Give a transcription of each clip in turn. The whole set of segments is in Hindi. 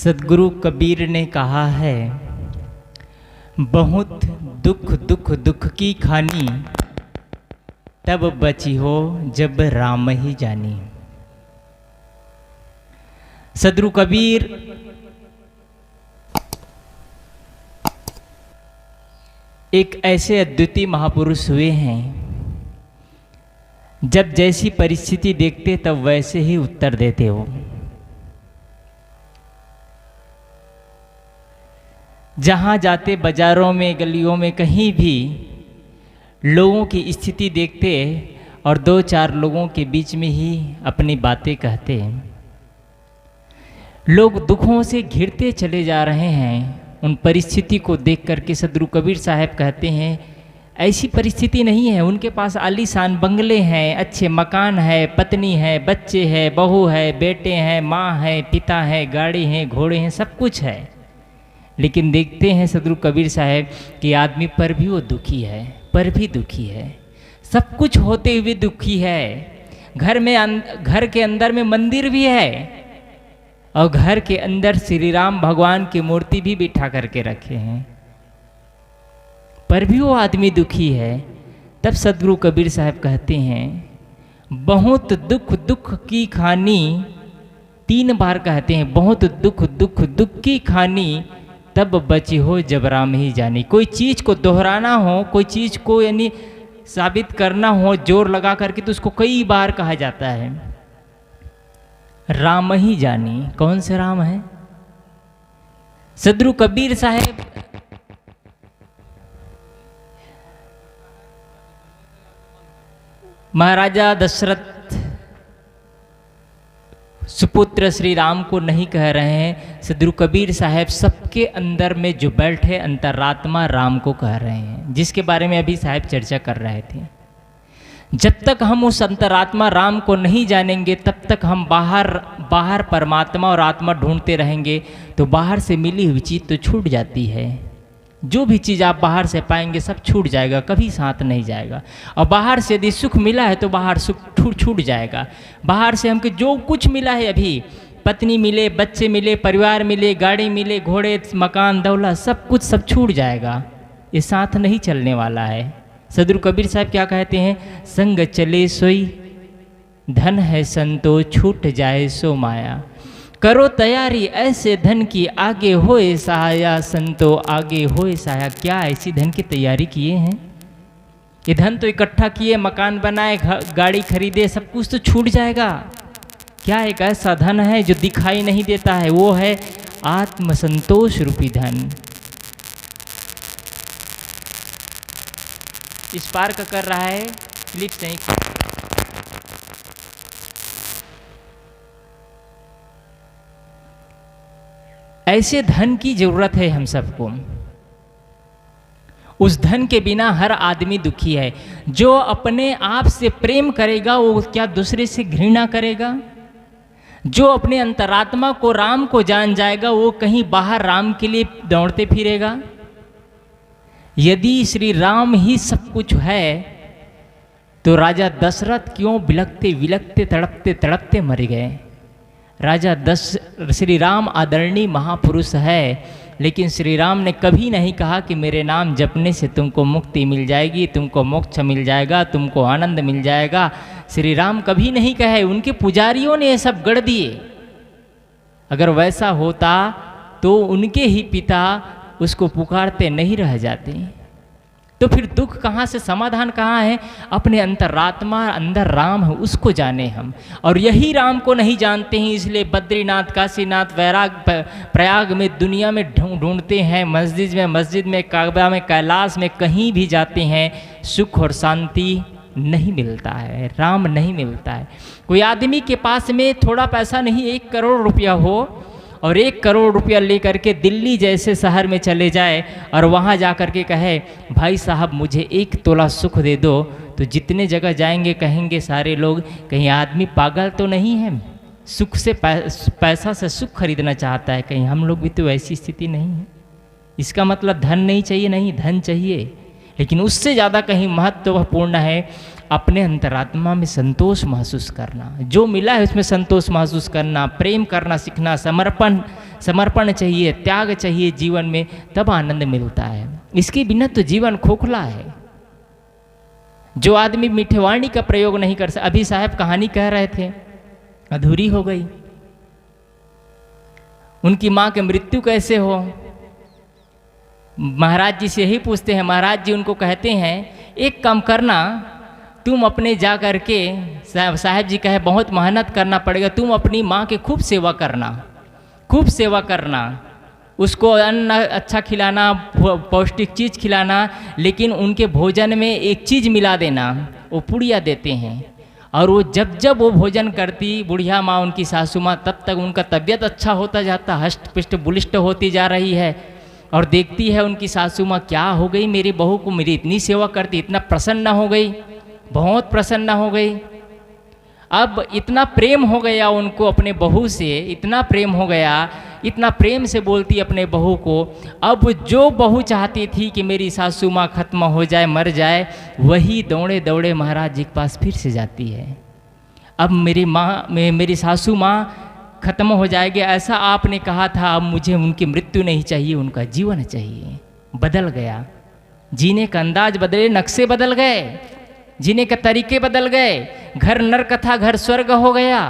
सद्गुरु कबीर ने कहा है, बहुत दुख दुख दुख की खानी, तब बची हो जब राम ही जानी। सद्गुरु कबीर एक ऐसे अद्वितीय महापुरुष हुए हैं, जब जैसी परिस्थिति देखते तब वैसे ही उत्तर देते हो। जहाँ जाते बाजारों में, गलियों में, कहीं भी लोगों की स्थिति देखते और दो चार लोगों के बीच में ही अपनी बातें कहते। लोग दुखों से घिरते चले जा रहे हैं। उन परिस्थिति को देख करके सद्गुरु कबीर साहब कहते हैं, ऐसी परिस्थिति नहीं है। उनके पास आलीशान बंगले हैं, अच्छे मकान है, पत्नी है, बच्चे हैं, बहू है, बेटे हैं, माँ है, पिता है, गाड़ी हैं, घोड़े हैं, सब कुछ है। लेकिन देखते हैं सद्गुरु कबीर साहब कि आदमी पर भी वो दुखी है, पर भी दुखी है, सब कुछ होते हुए दुखी है। घर के अंदर में मंदिर भी है और घर के अंदर श्री राम भगवान की मूर्ति भी बिठा करके रखे हैं, पर भी वो आदमी दुखी है। तब सद्गुरु कबीर साहब कहते हैं, बहुत दुख दुख की खानी, 3 बार कहते हैं, बहुत दुख दुख दुख की खानी, तब बची हो जब राम ही जानी। कोई चीज़ को दोहराना हो, कोई चीज़ को यानी साबित करना हो जोर लगा करके, तो उसको कई बार कहा जाता है। राम ही जानी, कौन से राम है? सद्गुरु कबीर साहब महाराजा दशरथ सुपुत्र श्री राम को नहीं कह रहे हैं। सद्गुरु कबीर साहब सबके अंदर में जो बैठे अंतरात्मा राम को कह रहे हैं, जिसके बारे में अभी साहब चर्चा कर रहे थे। जब तक हम उस अंतरात्मा राम को नहीं जानेंगे, तब तक हम बाहर परमात्मा और आत्मा ढूंढते रहेंगे। तो बाहर से मिली हुई चीज़ तो छूट जाती है। जो भी चीज़ आप बाहर से पाएंगे सब छूट जाएगा, कभी साथ नहीं जाएगा। और बाहर से यदि सुख मिला है तो बाहर सुख छूट जाएगा। बाहर से हमको जो कुछ मिला है, अभी पत्नी मिले, बच्चे मिले, परिवार मिले, गाड़ी मिले, घोड़े, मकान, दौलत, सब कुछ सब छूट जाएगा। ये साथ नहीं चलने वाला है। सद्गुरु कबीर साहब क्या कहते हैं? संग चले सोई धन है संतो, छूट जाए सो माया। करो तैयारी ऐसे धन की, आगे होए सहाया संतो, आगे होए सहाया। क्या ऐसी धन की तैयारी किए हैं? ये धन तो इकट्ठा किए, मकान बनाए, गाड़ी खरीदे, सब कुछ तो छूट जाएगा। क्या एक ऐसा धन है जो दिखाई नहीं देता है? वो है आत्मसंतोष रूपी धन। इस पार का कर रहा है क्लिप नहीं। ऐसे धन की जरूरत है हम सबको। उस धन के बिना हर आदमी दुखी है। जो अपने आप से प्रेम करेगा वो क्या दूसरे से घृणा करेगा? जो अपने अंतरात्मा को राम को जान जाएगा वो कहीं बाहर राम के लिए दौड़ते फिरेगा? यदि श्री राम ही सब कुछ है तो राजा दशरथ क्यों बिलखते विलखते तड़पते तड़पते मर गए? राजा श्री राम आदरणीय महापुरुष है, लेकिन श्री राम ने कभी नहीं कहा कि मेरे नाम जपने से तुमको मुक्ति मिल जाएगी, तुमको मोक्ष मिल जाएगा, तुमको आनंद मिल जाएगा। श्री राम कभी नहीं कहे। उनके पुजारियों ने ये सब गढ़ दिए। अगर वैसा होता तो उनके ही पिता उसको पुकारते नहीं रह जाते। तो फिर दुख कहाँ से, समाधान कहाँ है? अपने अंतरात्मा अंदर राम है, उसको जाने हम। और यही राम को नहीं जानते हैं, इसलिए बद्रीनाथ, काशीनाथ, प्रयाग में, दुनिया में ढूंढते हैं। मस्जिद में, काबा में, कैलाश में, कहीं भी जाते हैं, सुख और शांति नहीं मिलता है, राम नहीं मिलता है। कोई आदमी के पास में थोड़ा पैसा नहीं, 1 करोड़ रुपया हो और 1 करोड़ रुपया लेकर के दिल्ली जैसे शहर में चले जाए और वहाँ जा कर के कहे, भाई साहब मुझे 1 तोला सुख दे दो, तो जितने जगह जाएंगे कहेंगे सारे लोग, कहीं आदमी पागल तो नहीं है? सुख से पैसा से सुख खरीदना चाहता है। कहीं हम लोग भी तो ऐसी स्थिति नहीं है? इसका मतलब धन नहीं चाहिए, नहीं, धन चाहिए, लेकिन उससे ज़्यादा कहीं महत्वपूर्ण है अपने अंतरात्मा में संतोष महसूस करना, जो मिला है उसमें संतोष महसूस करना, प्रेम करना सीखना, समर्पण चाहिए, त्याग चाहिए जीवन में, तब आनंद मिलता है। इसके बिना तो जीवन खोखला है। जो आदमी मीठे वाणी का प्रयोग नहीं कर सकता, अभी साहब कहानी कह रहे थे, अधूरी हो गई। उनकी माँ की मृत्यु कैसे हो, महाराज जी से यही पूछते हैं। महाराज जी उनको कहते हैं एक काम करना, तुम अपने जा कर के, साहब जी कहे बहुत मेहनत करना पड़ेगा, तुम अपनी माँ की खूब सेवा करना, खूब सेवा करना, उसको अन्न अच्छा खिलाना, पौष्टिक चीज़ खिलाना, लेकिन उनके भोजन में एक चीज़ मिला देना, वो पुड़िया देते हैं। और वो जब जब वो भोजन करती बुढ़िया माँ, उनकी सासू माँ, तब तक उनका तबीयत अच्छा होता जाता, हष्ट पुष्ट बुलिष्ट होती जा रही है। और देखती है उनकी सासू माँ, क्या हो गई मेरी बहू को, मेरी इतनी सेवा करती, इतना प्रसन्न हो गई, बहुत प्रसन्न हो गई। अब इतना प्रेम हो गया उनको अपने बहू से, इतना प्रेम हो गया, इतना प्रेम से बोलती अपने बहू को। अब जो बहू चाहती थी कि मेरी सासू माँ खत्म हो जाए, मर जाए, वही दौड़े दौड़े महाराज जी के पास फिर से जाती है। अब मेरी सासू माँ खत्म हो जाएगी, ऐसा आपने कहा था, अब मुझे उनकी मृत्यु नहीं चाहिए, उनका जीवन चाहिए। बदल गया, जीने का अंदाज बदले, नक्शे बदल गए, जीने के तरीके बदल गए। घर नरक था, घर स्वर्ग हो गया।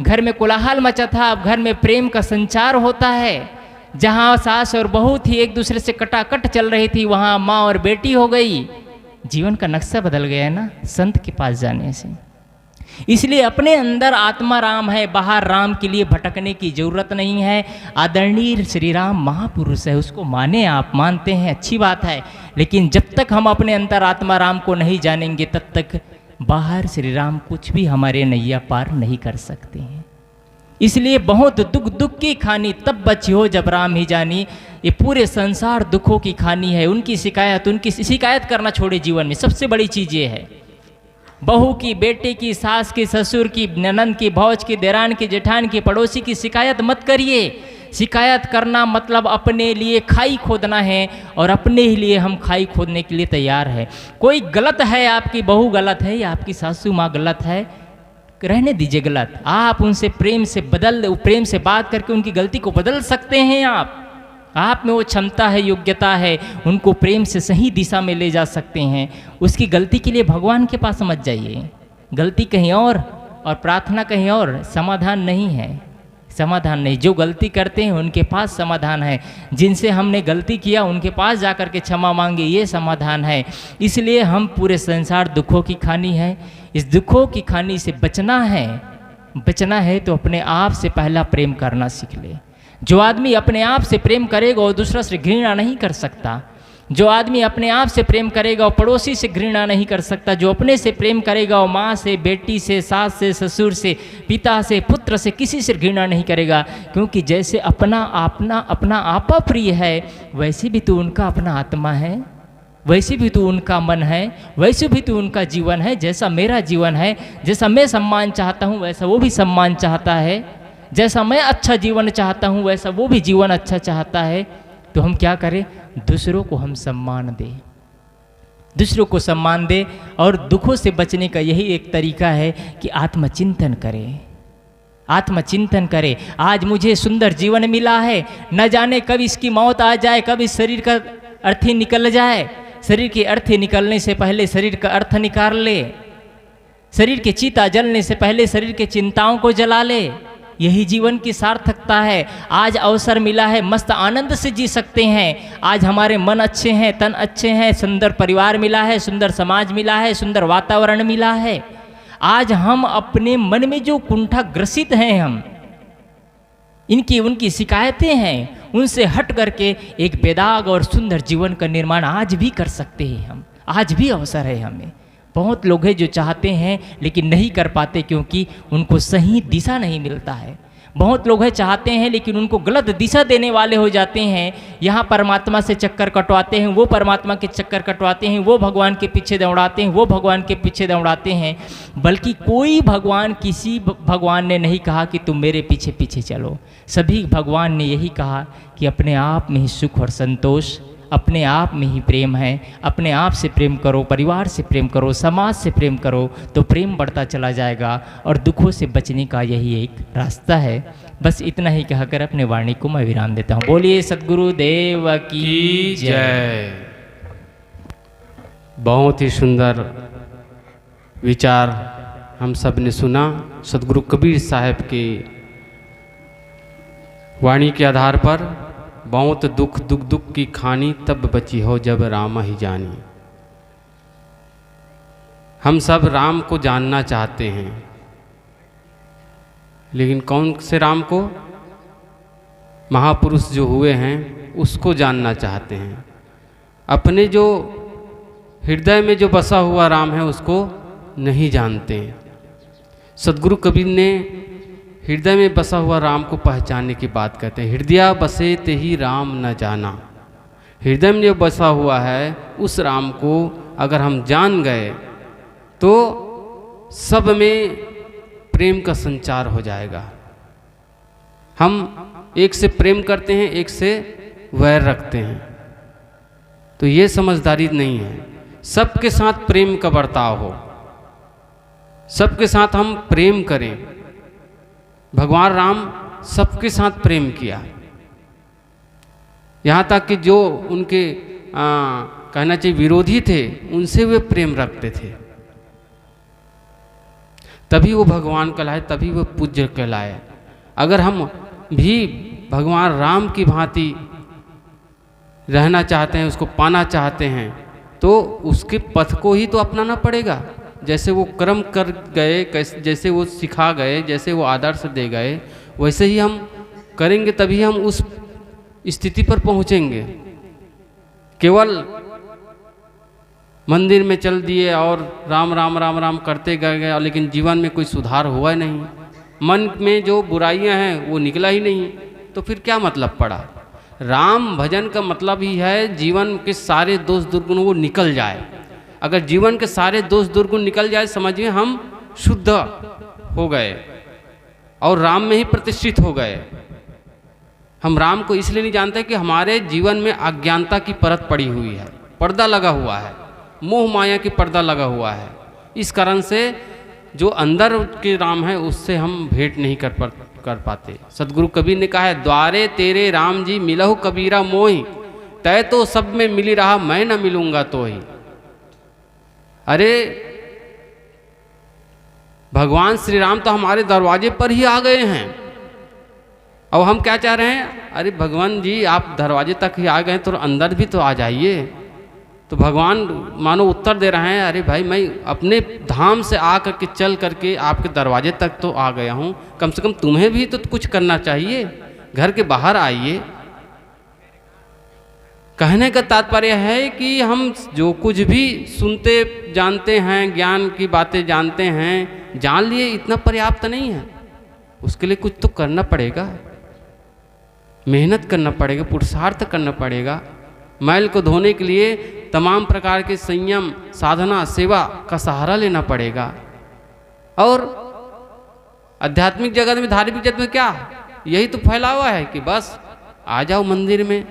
घर में कोलाहल मचा था, अब घर में प्रेम का संचार होता है। जहाँ सास और बहू थी एक दूसरे से कटाकट चल रही थी, वहाँ माँ और बेटी हो गई। जीवन का नक्शा बदल गया ना संत के पास जाने से। इसलिए अपने अंदर आत्मा राम है, बाहर राम के लिए भटकने की जरूरत नहीं है। आदरणीय श्री राम महापुरुष है, उसको माने, आप मानते हैं, अच्छी बात है, लेकिन जब तक हम अपने अंतर आत्मा राम को नहीं जानेंगे तब तक बाहर श्री राम कुछ भी हमारे नैया पार नहीं कर सकते हैं। इसलिए बहुत दुख की खानी तब बची हो जब राम ही जानी। ये पूरे संसार दुखों की खानी है। उनकी शिकायत करना छोड़े जीवन में। सबसे बड़ी चीज़ ये है, बहू की, बेटे की, सास की, ससुर की, ननंद की, भौज की, देरान की, जेठान की, पड़ोसी की शिकायत मत करिए। शिकायत करना मतलब अपने लिए खाई खोदना है, और अपने ही लिए हम खाई खोदने के लिए तैयार है। कोई गलत है, आपकी बहू गलत है या आपकी सासू माँ गलत है, रहने दीजिए गलत। आप उनसे प्रेम से बात करके उनकी गलती को बदल सकते हैं। आप में वो क्षमता है, योग्यता है, उनको प्रेम से सही दिशा में ले जा सकते हैं। उसकी गलती के लिए भगवान के पास मत जाइए, गलती कहीं और प्रार्थना कहीं और। समाधान नहीं है, समाधान नहीं। जो गलती करते हैं उनके पास समाधान है। जिनसे हमने गलती किया उनके पास जा कर के क्षमा मांगे, ये समाधान है। इसलिए हम पूरे संसार दुखों की खानी है, इस दुखों की खानी से बचना है तो अपने आप से पहला प्रेम करना सीख ले। जो आदमी अपने आप से प्रेम करेगा वो दूसरा से घृणा नहीं कर सकता। जो आदमी अपने आप से प्रेम करेगा वो पड़ोसी से घृणा नहीं कर सकता। जो अपने से प्रेम करेगा वो माँ से, बेटी से, सास से, ससुर से, पिता से, पुत्र से, किसी से घृणा नहीं करेगा। क्योंकि जैसे अपना आपा प्रिय है, वैसे भी तो उनका अपना आत्मा है, वैसे भी तो उनका मन है, वैसे भी तो उनका जीवन है। जैसा मेरा जीवन है, जैसा मैं सम्मान चाहता हूँ वैसा वो भी सम्मान चाहता है। जैसा मैं अच्छा जीवन चाहता हूँ वैसा वो भी जीवन अच्छा चाहता है। तो हम क्या करें, दूसरों को हम सम्मान दें, दूसरों को सम्मान दें। और दुखों से बचने का यही एक तरीका है कि आत्मचिंतन करें, आत्मचिंतन करें। आज मुझे सुंदर जीवन मिला है, न जाने कब इसकी मौत आ जाए, कब इस शरीर का अर्थी निकल जाए। शरीर के अर्थी निकलने से पहले शरीर का अर्थ निकाल ले, शरीर के चिता जलने से पहले शरीर के चिंताओं को जला ले। यही जीवन की सार्थकता है। आज अवसर मिला है, मस्त आनंद से जी सकते हैं। आज हमारे मन अच्छे हैं, तन अच्छे हैं, सुंदर परिवार मिला है, सुंदर समाज मिला है, सुंदर वातावरण मिला है। आज हम अपने मन में जो कुंठा ग्रसित हैं, हम उनकी शिकायतें हैं, उनसे हट करके एक बेदाग और सुंदर जीवन का निर्माण आज भी कर सकते हैं हम। आज भी अवसर है हमें। बहुत लोग हैं जो चाहते हैं लेकिन नहीं कर पाते, क्योंकि उनको सही दिशा नहीं मिलता है। बहुत लोग हैं चाहते हैं लेकिन उनको गलत दिशा देने वाले हो जाते हैं। यहाँ परमात्मा से चक्कर कटवाते हैं, वो परमात्मा के चक्कर कटवाते हैं, वो भगवान के पीछे दौड़ाते हैं, वो भगवान के पीछे दौड़ाते हैं। बल्कि कोई भगवान, किसी भगवान ने नहीं कहा कि तुम मेरे पीछे पीछे चलो। सभी भगवान ने यही कहा कि अपने आप में ही सुख और संतोष अपने आप में ही प्रेम है। अपने आप से प्रेम करो, परिवार से प्रेम करो, समाज से प्रेम करो, तो प्रेम बढ़ता चला जाएगा और दुखों से बचने का यही एक रास्ता है। बस इतना ही कहकर अपने वाणी को मैं विराम देता हूँ। बोलिए सद्गुरु देव की जय। बहुत ही सुंदर विचार हम सब ने सुना। सद्गुरु कबीर साहब की वाणी के आधार पर, बहुत दुख दुख दुख की खानी, तब बची हो जब राम ही जानी। हम सब राम को जानना चाहते हैं, लेकिन कौन से राम को? महापुरुष जो हुए हैं उसको जानना चाहते हैं। अपने जो हृदय में जो बसा हुआ राम है उसको नहीं जानते। सद्गुरु कबीर ने हृदय में बसा हुआ राम को पहचानने की बात करते हैं। हृदय बसे ते ही राम न जाना। हृदय में जो बसा हुआ है उस राम को अगर हम जान गए तो सब में प्रेम का संचार हो जाएगा। हम एक से प्रेम करते हैं, एक से वैर रखते हैं, तो ये समझदारी नहीं है। सबके साथ प्रेम का बर्ताव हो, सबके साथ हम प्रेम करें। भगवान राम सबके साथ प्रेम किया, यहाँ तक कि जो उनके कहना चाहिए विरोधी थे उनसे वे प्रेम रखते थे। तभी वो भगवान कहलाए, तभी वो पूज्य कहलाए। अगर हम भी भगवान राम की भांति रहना चाहते हैं, उसको पाना चाहते हैं, तो उसके पथ को ही तो अपनाना पड़ेगा। जैसे वो कर्म कर गए, जैसे वो सिखा गए, जैसे वो आदर्श दे गए, वैसे ही हम करेंगे, तभी हम उस स्थिति पर पहुंचेंगे। केवल मंदिर में चल दिए और राम राम राम राम करते गए, लेकिन जीवन में कोई सुधार हुआ नहीं। मन में जो बुराइयां हैं वो निकला ही नहीं, तो फिर क्या मतलब पड़ा? राम भजन का मतलब ही है जीवन के सारे दोष दुर्गुण वो निकल जाए। अगर जीवन के सारे दोष दुर्गुण निकल जाए, समझिए हम शुद्ध हो गए और राम में ही प्रतिष्ठित हो गए। हम राम को इसलिए नहीं जानते कि हमारे जीवन में अज्ञानता की परत पड़ी हुई है, पर्दा लगा हुआ है, मोह माया की पर्दा लगा हुआ है। इस कारण से जो अंदर के राम है उससे हम भेंट नहीं कर पाते। सदगुरु कबीर ने कहा है, द्वारे तेरे राम जी मिलहु कबीरा मोहि, तय तो सब में मिली रहा मैं न मिलूंगा तो ही। अरे भगवान श्री राम तो हमारे दरवाजे पर ही आ गए हैं, अब हम क्या चाह रहे हैं? अरे भगवान जी आप दरवाजे तक ही आ गए तो अंदर भी तो आ जाइए। तो भगवान मानो उत्तर दे रहे हैं, अरे भाई मैं अपने धाम से आ करके चल करके आपके दरवाजे तक तो आ गया हूँ, कम से कम तुम्हें भी तो कुछ करना चाहिए, घर के बाहर आइए। कहने का तात्पर्य है कि हम जो कुछ भी सुनते जानते हैं, ज्ञान की बातें जानते हैं, जान लिए इतना पर्याप्त नहीं है। उसके लिए कुछ तो करना पड़ेगा, मेहनत करना पड़ेगा, पुरुषार्थ करना पड़ेगा। मैल को धोने के लिए तमाम प्रकार के संयम, साधना, सेवा का सहारा लेना पड़ेगा। और आध्यात्मिक जगत में, धार्मिक जगत में क्या यही तो फैला हुआ है कि बस आ जाओ मंदिर में,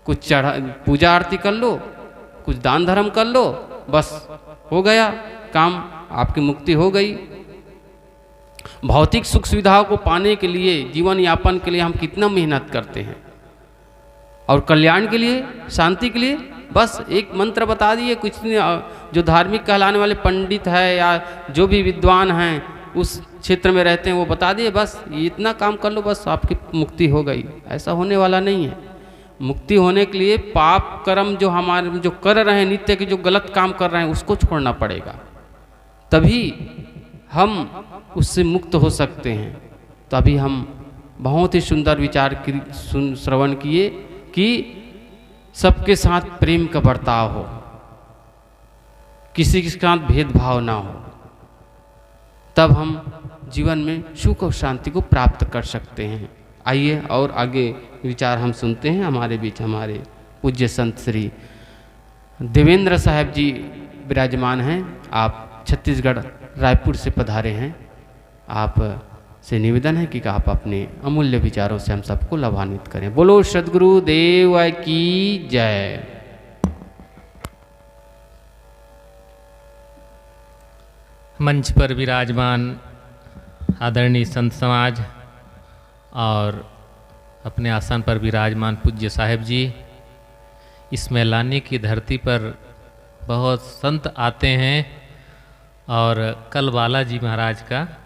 कुछ चढ़ा पूजा आरती कर लो, कुछ दान धर्म कर लो, बस हो गया काम, आपकी मुक्ति हो गई। भौतिक सुख सुविधाओं को पाने के लिए, जीवन यापन के लिए हम कितना मेहनत करते हैं, और कल्याण के लिए, शांति के लिए बस एक मंत्र बता दिए। कुछ जो धार्मिक कहलाने वाले पंडित है या जो भी विद्वान हैं उस क्षेत्र में रहते हैं, वो बता दिए बस इतना काम कर लो, बस आपकी मुक्ति हो गई। ऐसा होने वाला नहीं है। मुक्ति होने के लिए पाप कर्म जो हमारे जो कर रहे हैं, नित्य के जो गलत काम कर रहे हैं, उसको छोड़ना पड़ेगा, तभी हम उससे मुक्त हो सकते हैं। तो अभी हम बहुत ही सुंदर विचार श्रवण किए कि सबके साथ प्रेम का बर्ताव हो, किसी के साथ भेदभाव ना हो, तब हम जीवन में सुख और शांति को प्राप्त कर सकते हैं। आइए और आगे विचार हम सुनते हैं। हमारे बीच हमारे पूज्य संत श्री देवेंद्र साहब जी विराजमान हैं। आप छत्तीसगढ़ रायपुर से पधारे हैं। आप से निवेदन है कि आप अपने अमूल्य विचारों से हम सबको लाभान्वित करें। बोलो सद्गुरु देव की जय। मंच पर विराजमान आदरणीय संत समाज और अपने आसन पर विराजमान पूज्य साहेब जी, इस मैलानी की धरती पर बहुत संत आते हैं और कल बालाजी महाराज का